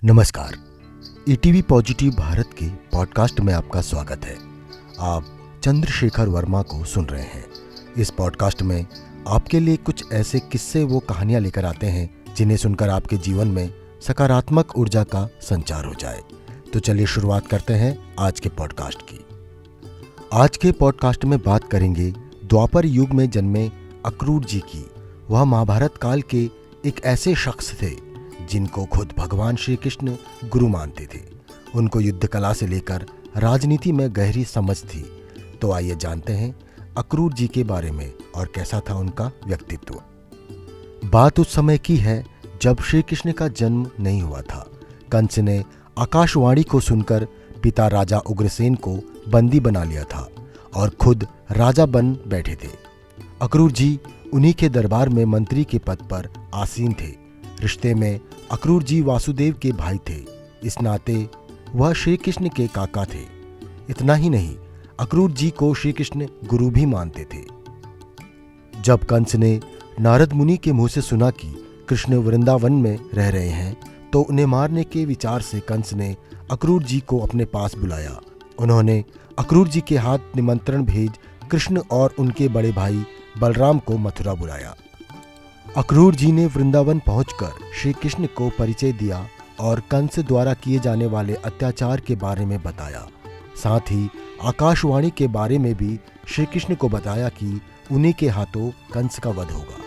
नमस्कार। ETV positive Bharat के podcast में आपका स्वागत है। आप चंद्रशेखर वर्मा को सुन रहे हैं। इस पॉडकास्ट में आपके लिए कुछ ऐसे किस्से वो कहानियां लेकर आते हैं जिन्हें सुनकर आपके जीवन में सकारात्मक ऊर्जा का संचार हो जाए। तो चलिए शुरुआत करते हैं आज के पॉडकास्ट की। आज के पॉडकास्ट में बात करेंगे द्वापर युग में जन्मे अक्रूर जी की। वह महाभारत काल के एक ऐसे शख्स थे जिनको खुद भगवान श्री कृष्ण गुरु मानते थे। उनको युद्ध कला से लेकर राजनीति में गहरी समझ थी। तो आइए जानते हैं अक्रूर जी के बारे में और कैसा था उनका व्यक्तित्व। बात उस समय की है जब श्री कृष्ण का जन्म नहीं हुआ था। कंस ने आकाशवाणी को सुनकर पिता राजा उग्रसेन को बंदी बना लिया था और खुद राजा बन बैठे थे। अक्रूर जी उन्हीं के दरबार में मंत्री के पद पर आसीन थे। रिश्ते में अक्रूर जी वासुदेव के भाई थे। इस नाते वह श्री कृष्ण के काका थे। इतना ही नहीं, अक्रूर जी को श्री कृष्ण गुरु भी मानते थे। जब कंस ने नारद मुनि के मुंह से सुना कि कृष्ण वृंदावन में रह रहे हैं, तो उन्हें मारने के विचार से कंस ने अक्रूर जी को अपने पास बुलाया। उन्होंने अक्रूर जी के हाथ निमंत्रण भेज कृष्ण और उनके बड़े भाई बलराम को मथुरा बुलाया। अक्रूर जी ने वृंदावन पहुंचकर श्री कृष्ण को परिचय दिया और कंस द्वारा किए जाने वाले अत्याचार के बारे में बताया। साथ ही आकाशवाणी के बारे में भी श्री कृष्ण को बताया कि उन्हीं के हाथों कंस का वध होगा।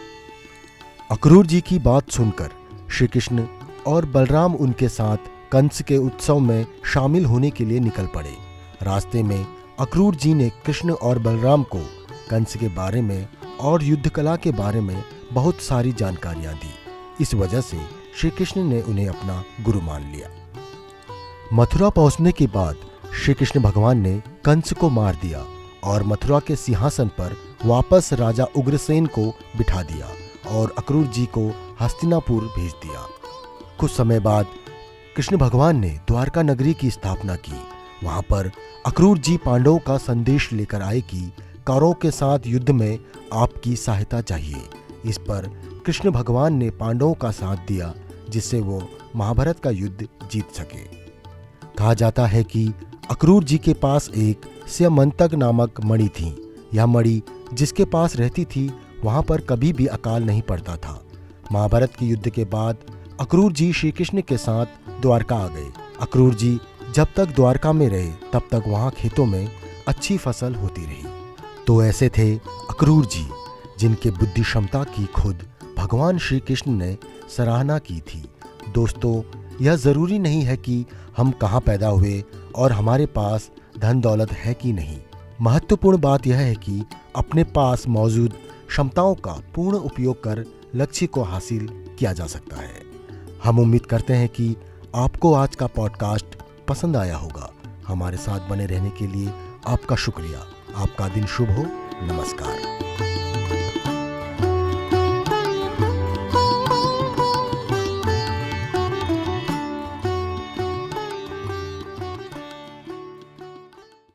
अक्रूर जी की बात सुनकर श्री कृष्ण और बलराम उनके साथ कंस के उत्सव में शामिल होने के लिए निकल पड़े। रास्ते में अक्रूर जी ने कृष्ण और बलराम को कंस के बारे में और युद्ध कला के बारे में बहुत सारी जानकारियां दी। इस वजह से श्री कृष्ण ने उन्हें अपना गुरु मान लिया। मथुरा पहुंचने के बाद श्री कृष्ण भगवान ने कंस को मार दिया और मथुरा के सिंहासन पर वापस राजा उग्रसेन को बिठा दिया और अक्रूर जी को हस्तिनापुर भेज दिया। कुछ समय बाद कृष्ण भगवान ने द्वारका नगरी की स्थापना की। वहां पर अक्रूर जी पांडवों का संदेश लेकर आए कि कौरवों के साथ युद्ध में आपकी सहायता चाहिए। इस पर कृष्ण भगवान ने पांडवों का साथ दिया, जिससे वो महाभारत का युद्ध जीत सके। कहा जाता है कि अक्रूर जी के पास एक स्यमंतक नामक मणि थी। यह मणि जिसके पास रहती थी, वहां पर कभी भी अकाल नहीं पड़ता था। महाभारत के युद्ध के बाद अक्रूर जी श्री कृष्ण के साथ द्वारका आ गए। अक्रूर जी जब तक द्वारका में रहे, तब तक वहां खेतों में अच्छी फसल होती रही। तो ऐसे थे अक्रूर जी जिनके बुद्धि क्षमता की खुद भगवान श्री कृष्ण ने सराहना की थी। दोस्तों, यह ज़रूरी नहीं है कि हम कहाँ पैदा हुए और हमारे पास धन दौलत है कि नहीं। महत्वपूर्ण बात यह है कि अपने पास मौजूद क्षमताओं का पूर्ण उपयोग कर लक्ष्य को हासिल किया जा सकता है। हम उम्मीद करते हैं कि आपको आज का पॉडकास्ट पसंद आया होगा। हमारे साथ बने रहने के लिए आपका शुक्रिया। आपका दिन शुभ हो। नमस्कार।